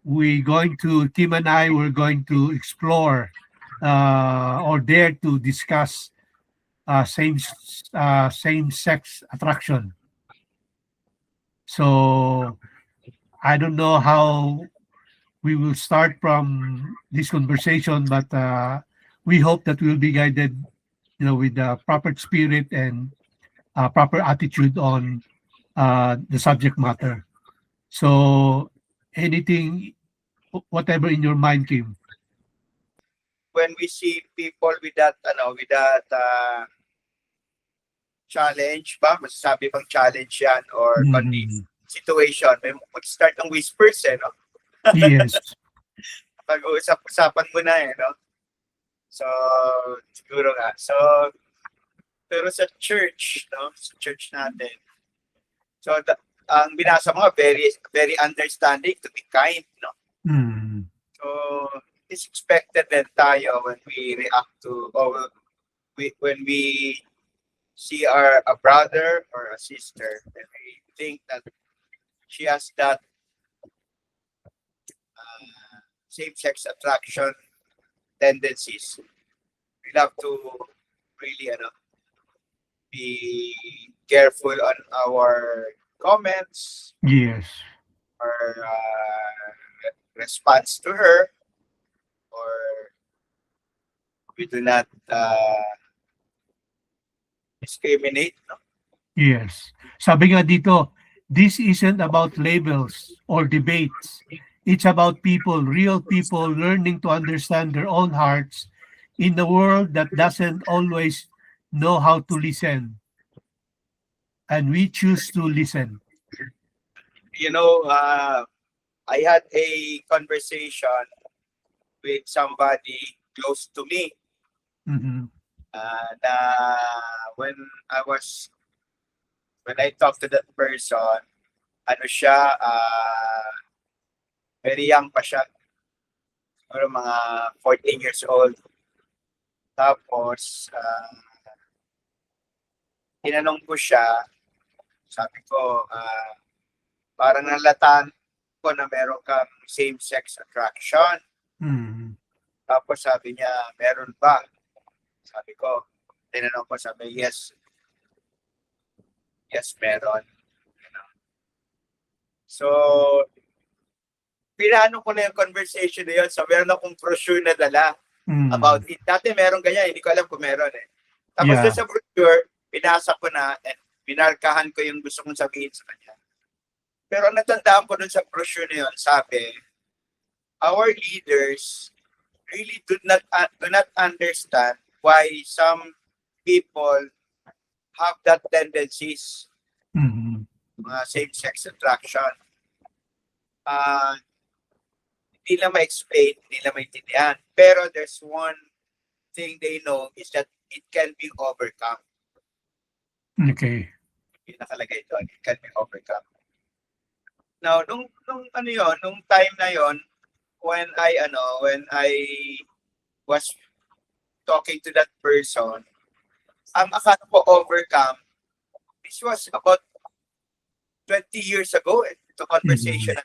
Tim and I were going to explore or dare to discuss same sex attraction. So I don't know how we will start from this conversation, but we hope that we'll be guided, with the proper spirit and proper attitude on the subject matter. So anything, whatever in your mind, Kim. When we see people with that, challenge ba? Masasabi bang challenge yan or Mhm. situation? May mag-start ng whispers no? Yes. Pag-uusap-usapan mo na no? So, siguro nga. So, pero sa church, no? Sa church natin. So, ang binasa mo, very, very understanding, to be kind, no? Mm. So, it's expected then tayo when we react to, or when we see a brother or a sister, and we think that she has that same-sex attraction tendencies, we have to really be careful on our comments Yes. or response to her, or we do not discriminate. No? Yes. Sabi nga dito, this isn't about labels or debates. It's about people, real people learning to understand their own hearts in a world that doesn't always know how to listen. And we choose to listen. I had a conversation with somebody close to me. Mhm. Na when I talked to that person, siya, very young pa siya. Siguro mga 14 years old. Tapos, tinanong ko siya, sabi ko, parang nalataan ko na meron kang same-sex attraction. Mhm. Tapos sabi niya, meron ba? Sabi ko, tinanong ko, sabi, yes. Yes, meron. So, pinano ko na yung conversation na yun. So, meron akong brochure na dala about it. Dati meron ganyan, hindi ko alam kung meron Tapos Yeah. sa brochure, pinasa ko na and binarkahan ko yung gusto kong sabihin sa kanya. Pero natandaan ko dun sa brochure na yun, sabi, our leaders really do not understand why some people have that tendencies, Mhm. same-sex attraction. Hindi na ma-explain, hindi na maintindihan. Pero there's one thing they know is that it can be overcome. Okay. Yung nakalagay doon, it can be overcome. Now, nung time na yon, when I was talking to that person, ang akala ko overcome, this was about 20 years ago, the conversation.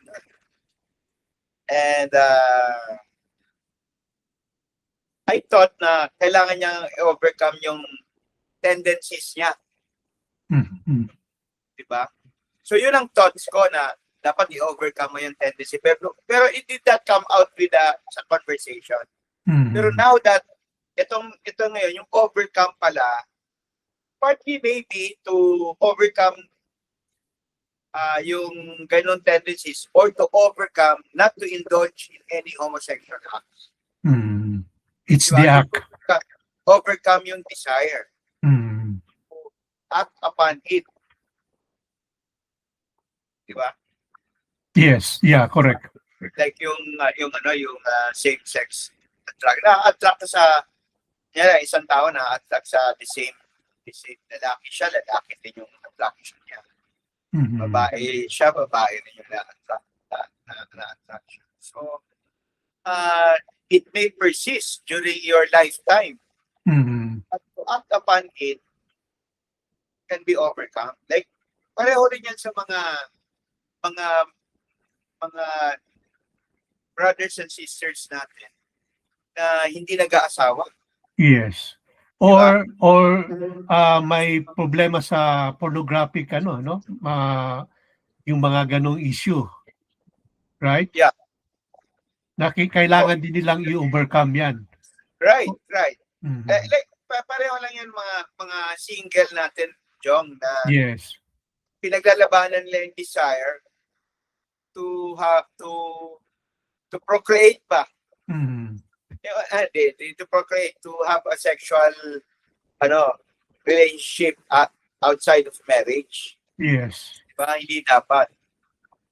And I thought na kailangan niya overcome yung tendencies niya. Mhm. Diba? So yun ang thoughts ko na dapat i-overcome mo yung tendency. Pero it did not come out with sa conversation. Mhm. Pero now that ito ngayon, yung overcome pala, partly maybe to overcome yung ganun tendencies or to overcome, not to indulge in any homosexual acts. Mhm. It's Diba? the act. Overcome yung desire. Mhm. Act upon it. Diba? Yes. Yeah, correct. Like yung same-sex attract. Na-attract sa isang tao na attract sa the same lalaki siya, lalaki din yung attraction niya. Mhm. Babae siya, babae rin yung na-attract siya. So, it may persist during your lifetime. Mhm. But to act upon it can be overcome. Like, pareho rin yan sa mga brothers and sisters natin na hindi nag-aasawa. Yes. Or may problema sa pornographic ano, no? Yung mga ganong issue. Right? Yeah. Kailangan din nilang i-overcome yan. Right. Mhm. Like, pareho lang yan mga single natin, Jong, na Yes. pinaglalabanan nila yung desire to have to procreate ba? Mhm. To procreate, to have a sexual relationship outside of marriage. Yes. Diba? Hindi dapat.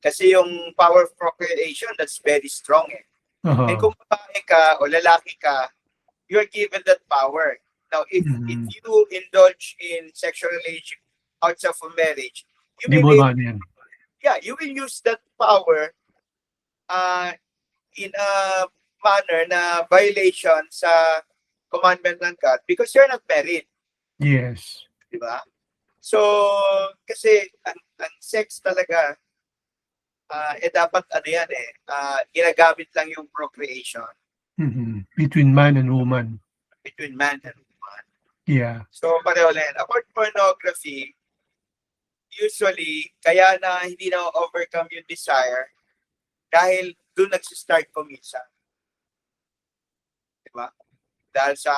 Kasi yung power of procreation, that's very strong eh. And kung babae ka o lalaki ka, you're given that power. Now, if you indulge in sexual relationship outside of marriage, Di mo man yan. you will use that power in a manner na violation sa commandment ng God because you're not married. Yes. Diba? So, kasi ang sex talaga, dapat ginagamit lang yung procreation Between man and woman. between man and woman. Yeah. So, pareho lang yan. About pornography, usually, kaya na hindi na overcome yung desire dahil doon nagsistart kuminsan. Diba? Dahil sa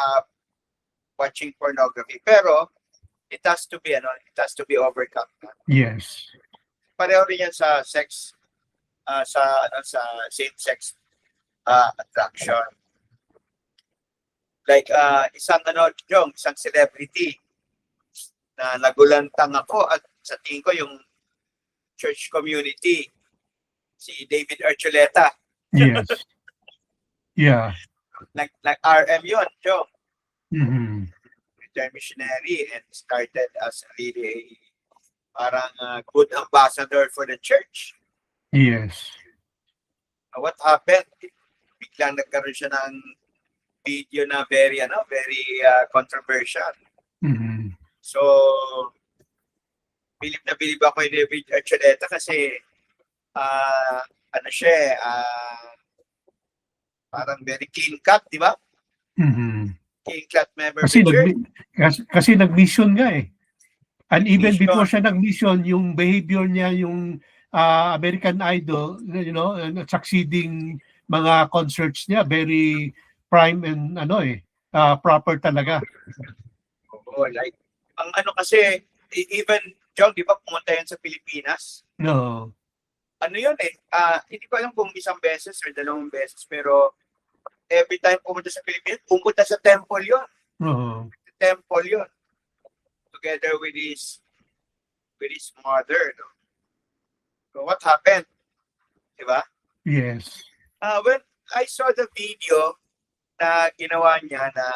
watching pornography. Pero, it has to be overcome. Yes. Pareho rin yan sa sex, sa same-sex attraction. Like, isang celebrity na nagulantang ako at sa tingin ko yung church community, si David Archuleta. Yes. Yeah. Nag-RM yun, Jong. Mhm. Retired missionary and started as really parang good ambassador for the church. Yes. What happened? Biglang nagkaroon siya ng video na very controversial. Mhm. So, bilib na bilib ako kay David Archuleta kasi parang very clean cut, di ba? Mhm. Clean cut member Kasi of the church. kasi nag-mission nga eh. And even Mission. before siya nag-mission, yung behavior niya, yung American Idol, succeeding mga concerts niya, very prime and proper talaga. Oo, like, ang kasi, even, John, di ba pumunta yan sa Pilipinas? No. Ano yun eh, hindi ko alam kung isang beses or dalawang beses, pero every time pumunta sa Pilipinas, pumunta sa temple yun. No. Temple yun. Together with his mother. No? So what happened? Diba? Yes. When I saw the video na ginawa niya na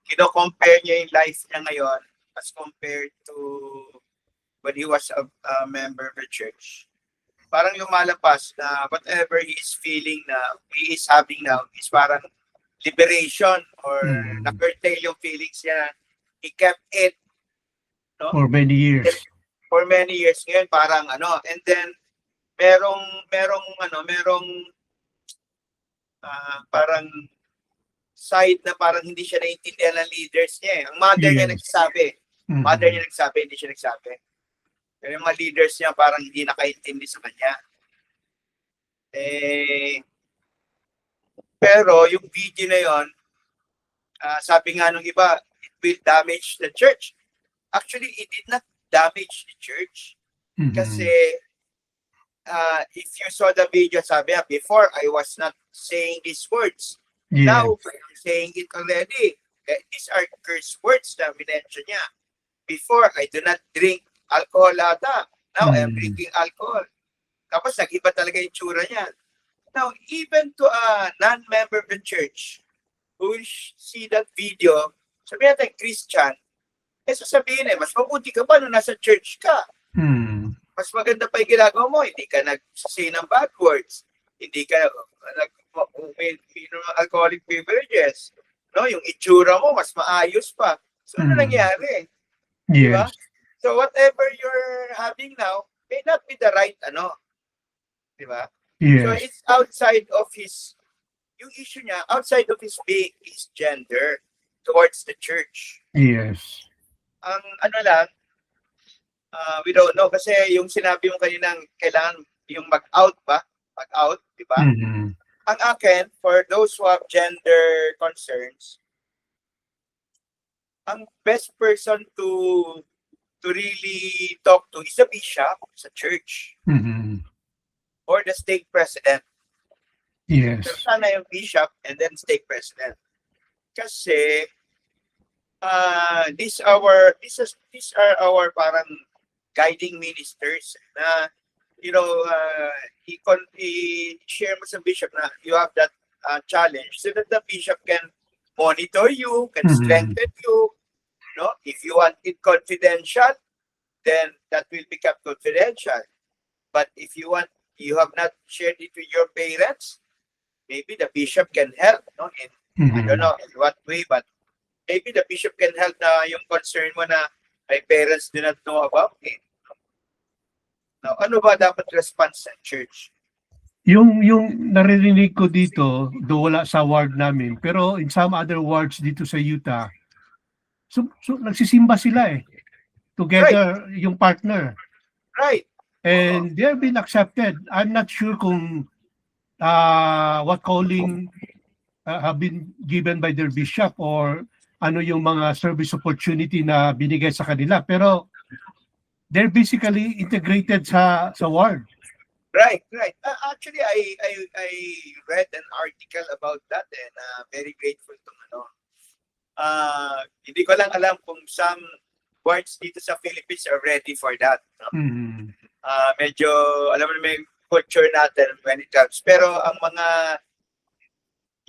kino-compare niya yung life niya ngayon as compared to when he was a member of the church, parang lumalabas na whatever he is feeling na he is having now is parang liberation or na-curtail yung feelings niya. He kept it for many years. For many years ngayon, parang and then merong parang side na parang hindi siya naiintindihan ng leaders niya eh. Ang mother niya nagsasabi. Mother niya nagsabi, hindi siya nagsabi. Pero yung mga leaders niya parang hindi nakaintindi sa kanya. Pero yung video na yon, sabi nga nung iba, it will damage the church. Actually, it did not damage the church. Kasi if you saw the video, sabi niya, before I was not saying these words. Yes. Now, I'm saying it already. These are curse words na minention niya. Before, I do not drink alcohol ata. Now, I'm drinking alcohol. Tapos, nag-iba talaga yung tsura niya. Now, even to a non-member of the church who will see that video, sabi natin, Christian, sasabihin mas mabuti ka pa nung nasa church ka. Mas maganda pa yung ginagawa mo. Hindi ka nag-say ng bad words. Hindi ka alcoholic beverages. No, yung itsura mo, mas maayos pa. So, ano nangyari? Yes. Diba? So, whatever you're having now may not be the right, diba? So Yes. it's outside of his, yung issue niya, outside of his being, his gender towards the church. Yes. Ang ano lang, we don't know kasi yung sinabi mo kaninang kailangan yung mag-out ba? Mag-out, di ba? Mhm. Ang akin, for those who have gender concerns, ang best person to really talk to is the bishop sa church Mhm. or the stake president. Yes. Pero sana yung bishop and then stake president. Kasi these are our parang guiding ministers na i-share mo sa bishop na you have that challenge so that the bishop can monitor you, can Mhm. strengthen you. No, if you want it confidential, then that will become confidential. But if you have not shared it with your parents, maybe the bishop can help. No, I don't Mhm. know in what way, but maybe the bishop can help na yung concern mo na my parents do not know about it. Now, ano ba dapat response sa church? Yung naririnig ko dito, do wala sa ward namin, pero in some other wards dito sa Utah, so nagsisimba sila eh. Together yung partner. Right. And they have been accepted. I'm not sure kung what calling have been given by their bishop or ano yung mga service opportunity na binigay sa kanila. Pero they're basically integrated sa ward. Right. Actually, I read an article about that and very grateful to hindi ko lang alam kung some wards dito sa Philippines are ready for that. No? Mhm. Medyo, alam mo na may culture natin when it comes. Pero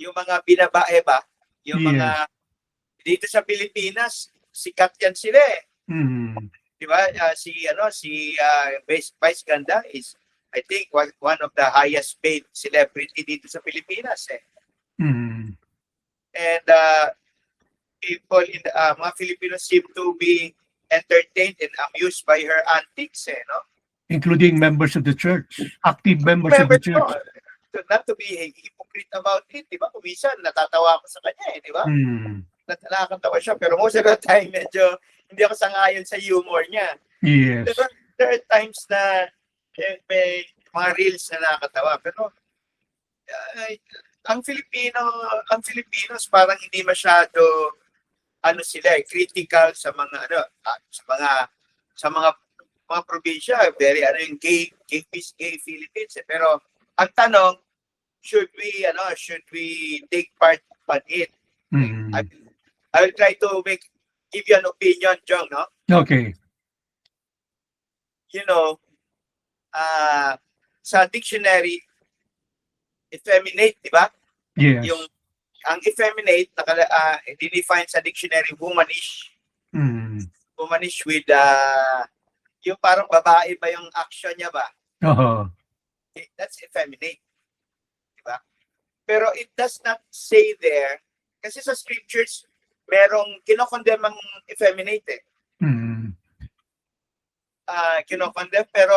yung mga binabae ba, yung mga dito sa Pilipinas, sikat yan sila eh. Mhm. Di ba? Si Vice Ganda is, I think, one of the highest paid celebrity dito sa Pilipinas eh. Mhm. And people in mga Filipinos seem to be entertained and amused by her antics eh, no? Including members of the church, active members of Remember the church. not to be hypocrite about it, di ba? Kumisan, natatawa ako sa kanya eh, di ba? Mhm. Nakakatawa siya, pero most of the time, medyo hindi ako sangayon sa humor niya. Yes. There are times na may mga reels na nakakatawa, pero ang Filipinos parang hindi masyado sila critical sa mga sa mga probinsya, very yung gay Philippines eh. Pero ang tanong, should we take part on it? Mhm. I will try to give you an opinion, Jong, no? Okay. You know, sa dictionary, effeminate, di ba? Yes. Ang effeminate, define sa dictionary, womanish. Mhm. Womanish with, yung parang babae ba yung action niya ba? Oo. That's effeminate. Di ba? Pero it does not say there, kasi sa scriptures, merong kinokondem ang effeminate eh. Mhm. Kinokondem, pero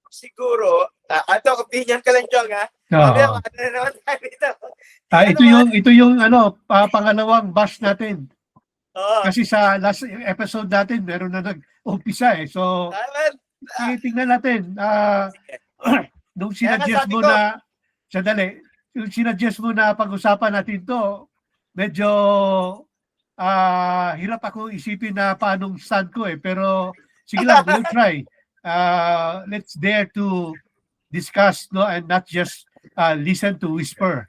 siguro, opinion ka lang, Jong, ha? Oo. Ano na naman tayo dito? Ito yung pangalawang bash natin. Oo. Kasi sa last episode natin, meron na nag-umpisa eh. So, tingnan natin. Nung sinuggest mo na, yung sinuggest mo na pag-usapan natin to, medyo hirap ako isipin na paanong stand ko eh. Pero sige lang, we'll try. Let's dare to discuss, no, and not just listen to whisper.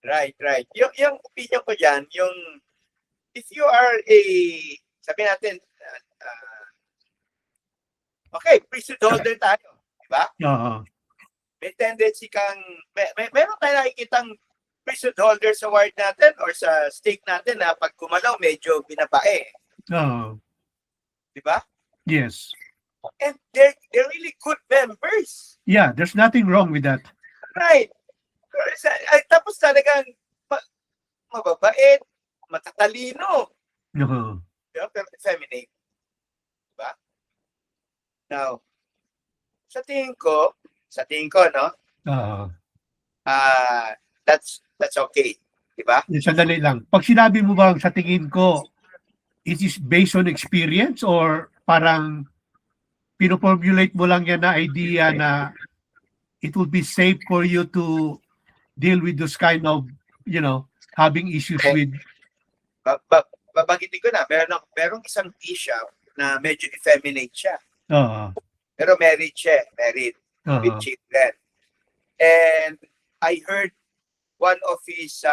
Right. Yung opinion ko dyan, yung if you are sabi natin, okay, priesthood holder tayo, di ba? Oo. May tendency kang, meron tayo nakikitang priesthood holder sa ward natin or sa stake natin na pag kumalaw, medyo binabae. Oo. Di ba? Yes. And they're really good members. Yeah, there's nothing wrong with that. Right. Tapos talagang mababait, matatalino. Oo. Pero feminine. Diba? Now, sa tingin ko, no, Oo. That's okay. Diba? Sandali lang. Pag sinabi mo bang sa tingin ko, it is based on experience or parang pinoformulate mo lang yan na idea na it would be safe for you to deal with those kind of, having issues Okay. with, Babanggitin ko na, merong isang bishop na medyo effeminate siya. oo, Pero married siya, married with oo, children. And I heard one of his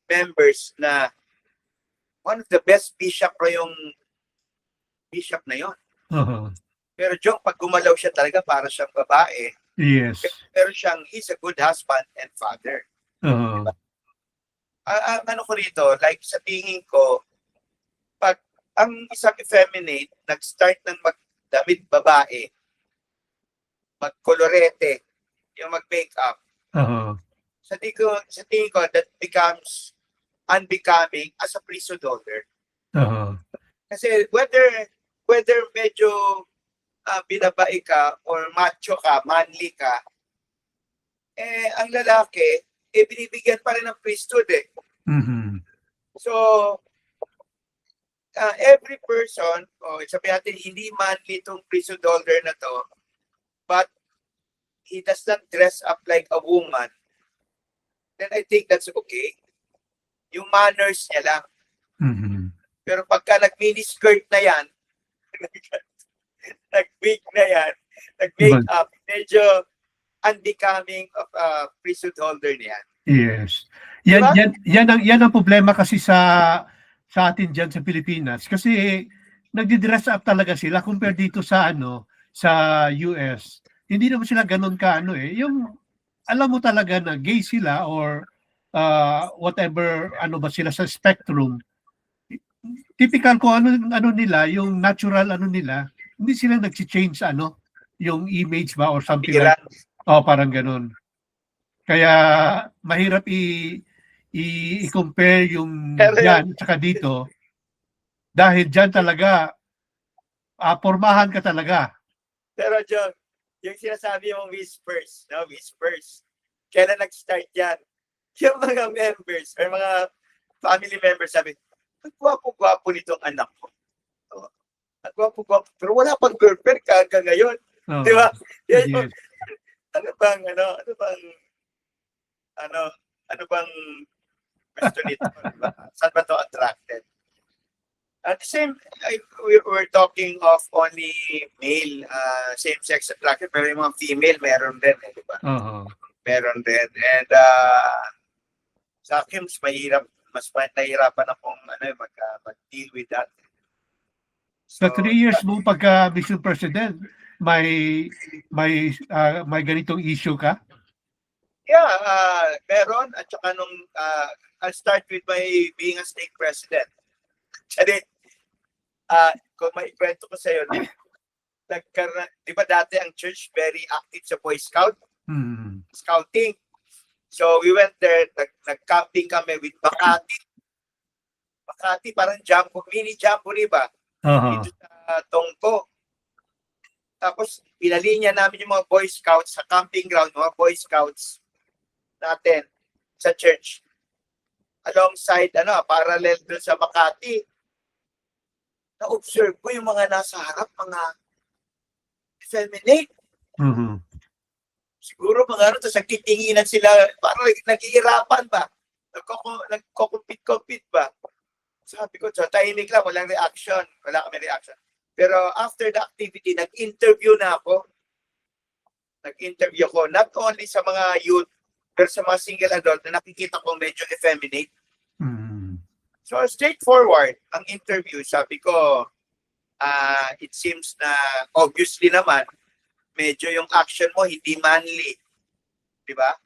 members na one of the best bishop pa yung bishop na yon. oo, Pero Jong, pag gumalaw siya talaga para siyang babae, yes, pero he's a good husband and father. oo, Ano ko rito, like sa tingin ko, pag ang isang effeminate, nag-start ng magdamit babae, magkolorete, yung mag-makeup, oo, sa tingin ko, that becomes unbecoming as a priesthood holder. oo, Kasi whether medyo binabae ka or macho ka, manly ka, ang lalaki, binibigyan pa rin ng priesthood eh. mhm, So, every person, sabi natin, hindi manly itong priesthood holder na to, but he does not dress up like a woman, then I think that's okay. Yung manners niya lang. mhm, Pero pagka nag-mini-skirt na yan, nag-wig na yan, nag-make up, medyo unbecoming of a priesthood holder niyan. yes. Diba? Yan ang problema kasi sa atin diyan sa Pilipinas kasi nagdi-dress up talaga sila compare dito sa sa US. Hindi naman sila ganoon ka yung alam mo talaga na gay sila or whatever ba sila sa spectrum. Typical ko ano nila, yung natural nila, hindi sila nagchi-change yung image ba or something Bira. like. Parang ganoon. Kaya mahirap i-compare yung Pero diyan tsaka dito dahil diyan talaga pormahan ka talaga. Pero John, yung sinasabi mong whispers, no? Whispers. Kailan nag-start yan? Yung mga members or mga family members sabi, ang gwapo-gwapo nitong anak ko. Ang gwapo-gwapo. Pero wala pang girlfriend hanggang ngayon. Oo. Di ba? Yan yung, Yes. ano bang gusto nito? Diba? Saan ba to attracted? At the same, we're talking of only male same-sex attraction, pero yung mga female, meron din, di ba? Oo. Meron din. And sa akin, mas nahihirapan akong mag-deal with that. Sa 3 years mo pagka Mission President, may ganitong issue ka? Yeah, meron. At saka nung, I'll start with my being a state president. Actually, kung maikwento ko sa iyo, di ba dati ang church very active sa Boy Scout? Scouting. So we went there, nag-camping kami with Makati. Makati, parang mini jamboree ba? Dito sa Tongpo. Tapos, pinalinya namin yung mga Boy Scouts sa camping ground, mga Boy Scouts natin sa church. Alongside, parallel dun sa Makati. Na-observe ko yung mga nasa harap, mga effeminate. Mhm. Siguro mga tapos nagtitinginan sila, parang nag-iirapan ba? Nagko-compete ba? Sabi ko, so tahimik lang, walang reaction. Wala kami reaction. Pero after the activity, nag-interview na ako. Nag-interview ko, not only sa mga youth, pero sa mga single adult na nakikita ko medyo effeminate. Mhm. So straightforward ang interview. Sabi ko, it seems na obviously naman, medyo yung action mo hindi manly. Di ba?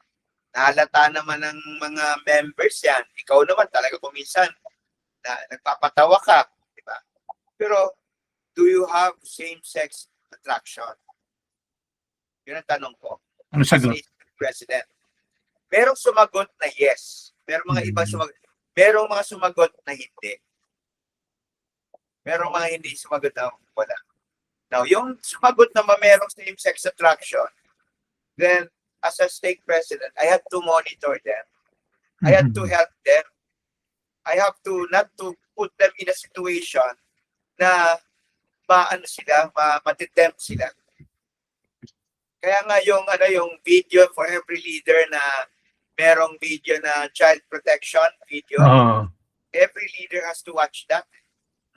Nahalata naman ng mga members yan. Ikaw naman talaga kuminsan nagpapatawa ka. Di ba? Pero, do you have same-sex attraction? Yun ang tanong ko. Ano sagot? As a president. Merong sumagot na yes. Merong mga iba sumagot. Merong mga sumagot na hindi. Merong mga hindi sumagot na wala. Now, yung sumagot na merong same-sex attraction, then as a stake president, I had to monitor them. I had to help them. I have to not to put them in a situation na maano sila, matitempt sila. Kaya nga yung video for every leader na merong video na child protection video, Oh, every leader has to watch that.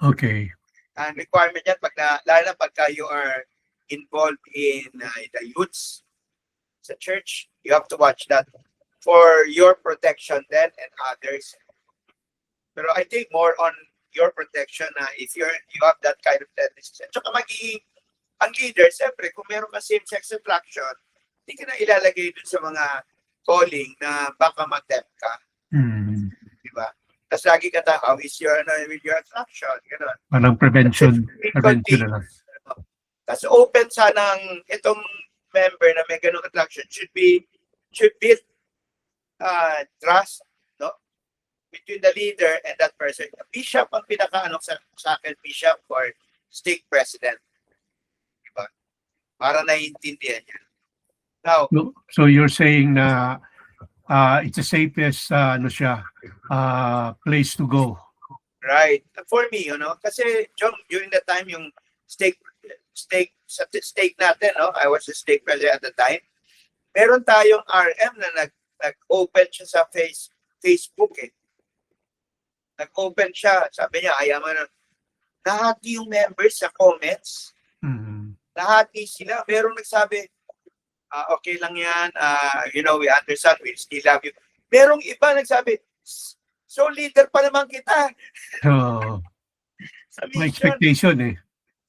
okay. And requirement yan lalo na pagka you are involved in the youths sa church, you have to watch that for your protection then and others. Pero I think more on your protection na if you have that kind of tendency. Tsaka magiging ang leader, siyempre, kung meron ka same-sex attraction, hindi ka na ilalagay dun sa mga calling na baka ma-tempt ka. Di ba? Tapos lagi ka how is your, with your attraction? Ganun. Parang prevention na lang. Tapos open sanang itong member na may ganung attraction should build trust, no? Between the leader and that person. Bishop ang pinaka-ano sa akin, bishop or stake president. Diba? Para naiintindihan niya. Now, So you're saying na it's the safest place to go. right. For me, kasi during that time yung stake natin, no? I was the stake president at the time. Meron tayong RM na nag-open siya sa Facebook eh. Nag-open siya. Sabi niya, nahati yung members sa comments. Nahati sila. Merong nagsabi, okay lang yan. We understand. We still love you. Merong iba nagsabi, so leader pa naman kita. May expectation eh.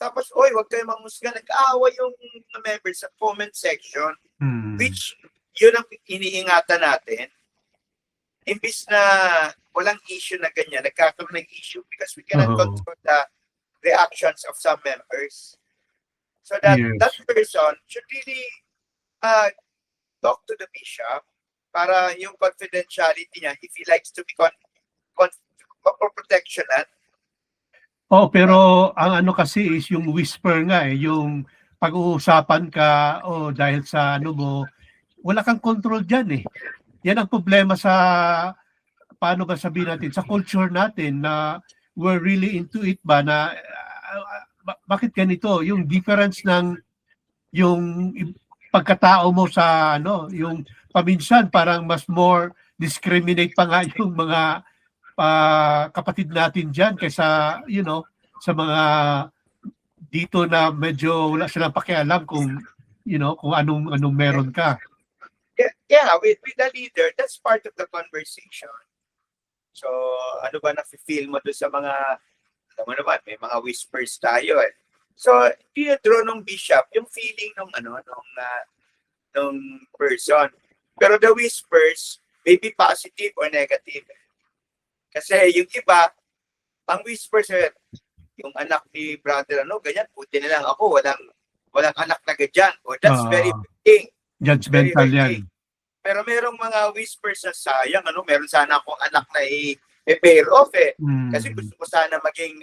Tapos, wag kayo mangusga. Nag-aaway yung members sa comment section. Which, yun ang iniingatan natin. Imbis na walang issue na ganyan, nagkakaroon ng issue because we cannot control the reactions of some members. So that person should really talk to the bishop para yung confidentiality niya, if he likes to be protection. Pero ang kasi is yung whisper nga yung pag-uusapan ka dahil sa mo, wala kang control dyan eh. Yan ang problema sa, paano ba sabihin natin, sa culture natin na we're really into it ba na bakit ganito? Yung difference ng yung pagkatao mo sa yung paminsan parang mas more discriminate pa nga yung mga kapatid natin dyan kaysa, sa mga dito na medyo wala silang pakialam kung, kung anong meron ka. Yeah, with the leader, that's part of the conversation. So, ano ba na-feel mo doon sa mga, alam mo naman, may mga whispers tayo eh. So, draw ng bishop, yung feeling ng person. Pero the whispers may be positive or negative. Kasi yung iba, ang whispers, yung anak ni brother, ganyan, puti na lang ako, walang anak na ganyan. Or that's very big. Judgmental yan. Pero merong mga whispers na sayang, meron sana akong anak na i-pair off eh. Kasi gusto ko sana maging,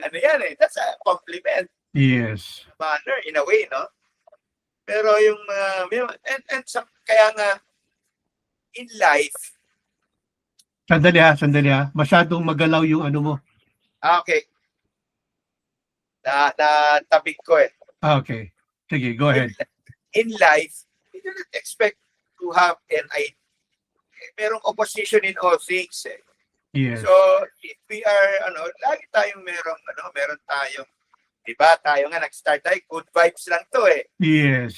that's a compliment. Yes. Manner, in a way, no? Pero yung, kaya nga, in life, Sandali ha. Masyadong magalaw yung mo. Okay. Tabig ko eh. Okay. Sige, go ahead. In life, you do not expect to have merong opposition in all things eh. Yes. So, if we are, lagi tayong meron tayong, diba, tayo nga, nag-start tayo, good vibes lang to eh. Yes.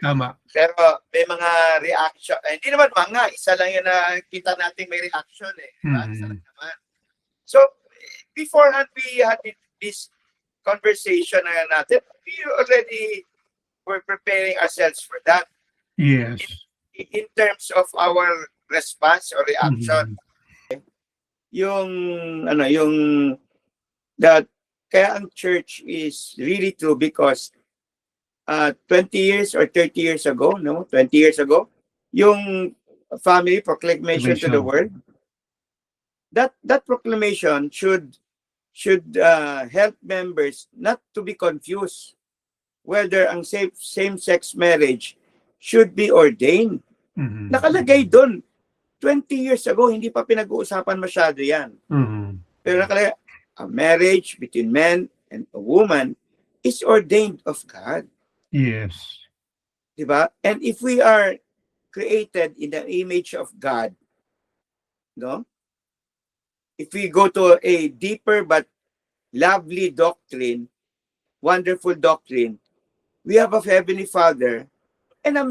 Tama. Pero may mga reaction, hindi naman isa lang yun na kita natin may reaction eh. Diba? Isa lang naman. So, beforehand we had this conversation natin, we already were preparing ourselves for that. Yes. In terms of our response or reaction. Kaya ang church is really true because 20 years or 30 years ago, 20 years ago, yung family proclamation to the world, that proclamation should help members not to be confused whether ang same-sex marriage should be ordained Mhm. Nakalagay doon. 20 years ago, hindi pa pinag-uusapan masyado yan. Mhm. Pero nakalagay, a marriage between man and a woman is ordained of God. Yes. Diba? And if we are created in the image of God, no? If we go to a deeper but lovely doctrine, wonderful doctrine, we have a Heavenly Father and a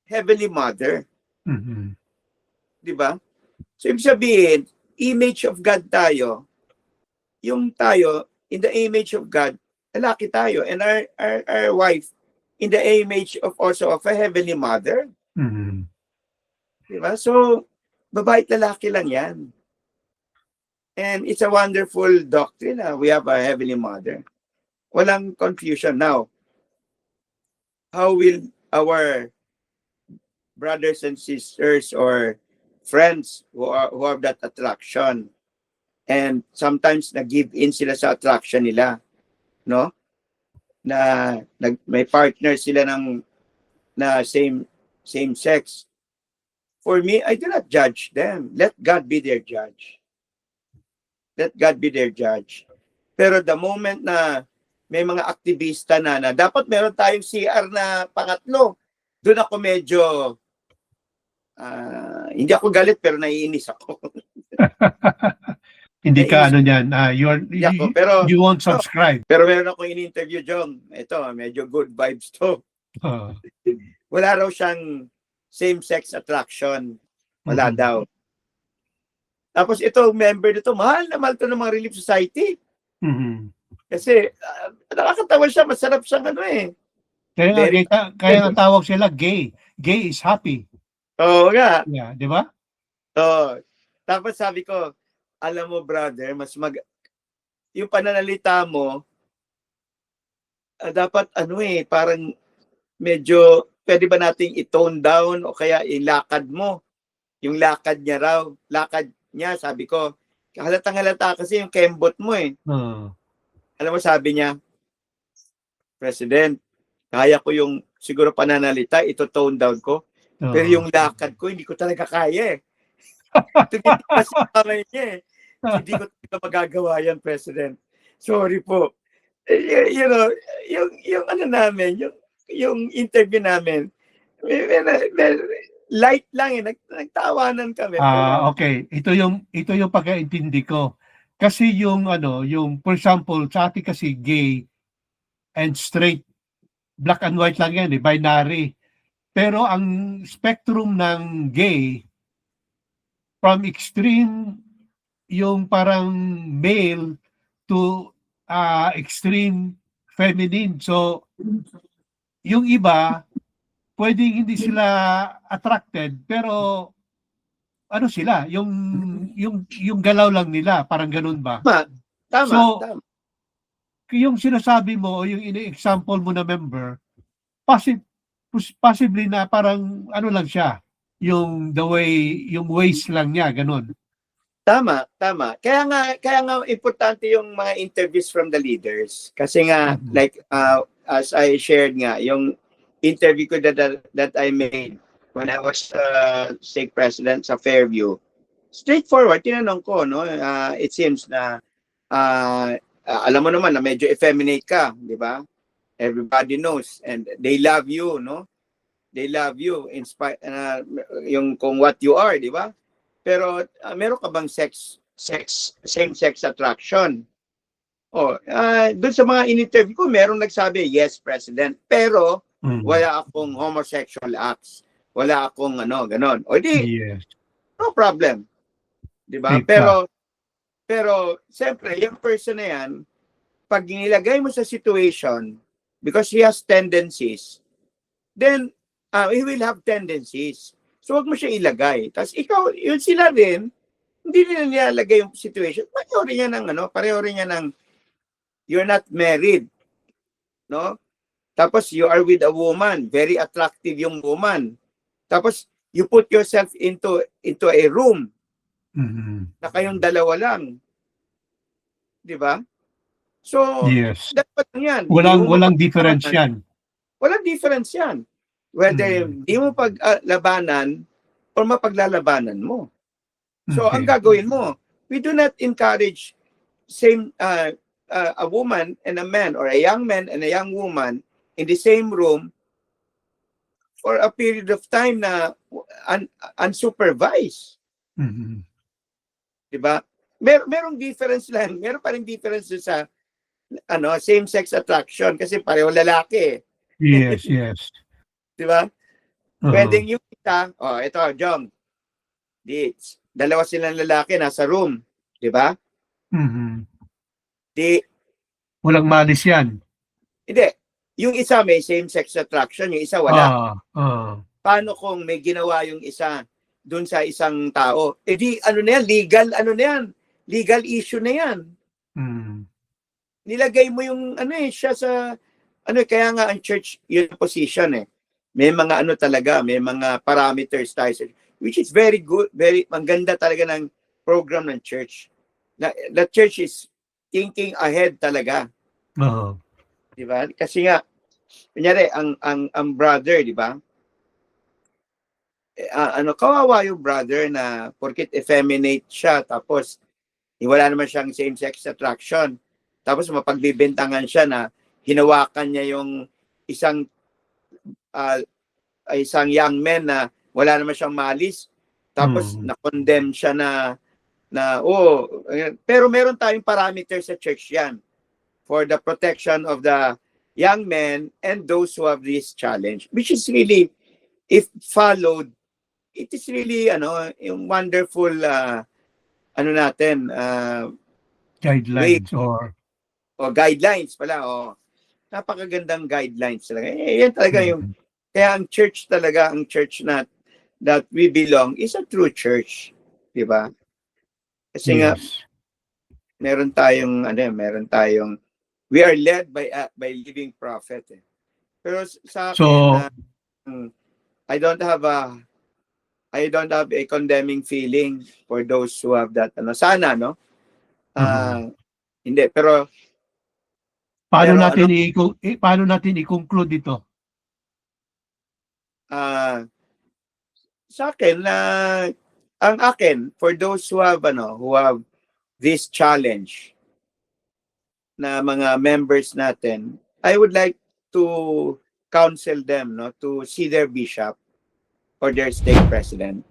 Heavenly Mother. Mhm. Diba? So, ibig sabihin, image of God tayo, yung tayo, in the image of God, lalaki tayo, and our wife, in the image of also of a Heavenly Mother. Mhm. Diba? So, babae at lalaki lang yan. And it's a wonderful doctrine. We have a Heavenly Mother. Walang confusion. Now, how will our brothers and sisters or friends who have that attraction and sometimes nag-give in sila sa attraction nila, no? Na may partner sila ng na same sex. For me, I do not judge them. Let God be their judge. Let God be their judge. Pero the moment na may mga aktivista na dapat meron tayong CR na pangatlo, doon ako medyo hindi ako galit pero naiinis ako. Hindi ka Naiinis ano niyan, ako. Pero you won't subscribe. pero meron ako in-interview, Jong. Ito, medyo good vibes to. Oh. Wala raw siyang same-sex attraction. Wala Mhm. daw. Tapos ito, member nito, mahal na mahal to ng mga Relief Society. Mhm. Kasi nakakatawa siya, masarap siyang ano eh. Kaya nga, Very kaya nga tawag sila gay. Gay is happy. Oo nga. Yeah, di ba? Oo. Tapos sabi ko, alam mo brother, yung pananalita mo, dapat ano eh, parang medyo pwede ba nating i-tone down o kaya ilakad mo. Yung lakad niya raw, lakad niya, sabi ko, halatang halata kasi yung kembot mo eh. Oh. Alam mo sabi niya, President, kaya ko yung siguro pananalita, ito tone down ko. Pero Oh. yung lakad ko, hindi ko talaga kaya eh. Tumitigas yung kamay niya eh. Hindi ko talaga magagawa yan, President. Sorry po. You know, yung ano namin, yung interview namin, light lang eh, nagtawanan kami. Pero, Okay. Ito yung pagkaintindi ko. Kasi yung ano, yung for example, sa atin kasi gay and straight, black and white lang yan, binary. Pero ang spectrum ng gay from extreme yung parang male to extreme feminine. So yung iba pwedeng hindi sila attracted pero ano sila, yung galaw lang nila, parang ganun ba? tama. So yung sinasabi mo o yung ini-example mo na member, possibly na parang ano lang siya, yung the way, yung ways lang niya, ganun. Tama. Kaya nga importante yung mga interviews from the leaders. Kasi nga, like, as I shared nga, yung interview ko that I made when I was stake president sa Fairview, straightforward, tinanong ko, no? It seems na, alam mo naman na medyo effeminate ka, di ba? Everybody knows. And they love you, no? They love you in spite, yung kung what you are, di ba? Pero meron ka bang same-sex attraction? Doon sa mga in-interview ko, merong nagsabi, yes, President. Pero wala akong homosexual acts. Wala akong ganon. O di, Yes. no problem. Diba? Pero, siyempre, yung person na yan, pag nilagay mo sa situation, because he has tendencies, then, he will have tendencies. So, wag mo siya ilagay. Tapos ikaw, yun sila rin, hindi nila nilalagay yung situation. Pareho rin niya ng, you're not married. No? Tapos, you are with a woman. Very attractive yung woman. Tapos, you put yourself into a room na kayong dalawa lang. Di ba? So, yes. dapat yan. Walang difference yan. Walang difference yan. Whether di mo paglabanan or mapaglalabanan mo. So ang Okay. gagawin mo, we do not encourage same a woman and a man, or a young man and a young woman in the same room for a period of time na unsupervised. Mhm. Diba? Merong difference lang. Meron pa rin difference sa same-sex attraction kasi pareho lalaki. Yes, yes. Diba? Oo. Pwedeng yung isa, ito, Jong. Dalawa silang lalaki nasa room. Diba? Mhm. Walang malis yan. Hindi. Yung isa may same-sex attraction, yung isa wala. Paano kung may ginawa yung isa dun sa isang tao? Ano na yan? Legal issue na yan. Nilagay mo yung siya sa kaya nga ang church yung position may mga may mga parameters tayo, which is very good, very maganda talaga ng program ng church. The church is thinking ahead talaga. Di ba? Kasi nga kunyari ang brother, di ba? Kawawa yung brother na porket effeminate siya tapos wala naman siyang same-sex attraction. Tapos mapagbibintangan siya na hinawakan niya yung isang young man na wala naman siyang malis. Tapos na-condemn siya pero meron tayong parameters sa church yan for the protection of the young men and those who have this challenge, which is really, if followed, it is really yung wonderful guidelines way, guidelines pala napakagandang guidelines talaga. Yan talaga yung kaya ang church na that we belong is a true church, di ba? Kasi nga meron tayong we are led by living prophet. Pero sa akin I don't have a condemning feeling for those who have that sana hindi, pero paano natin i-conclude ito? Sa akin ang akin, for those who have this challenge na mga members natin, I would like to counsel them to see their bishop or their stake president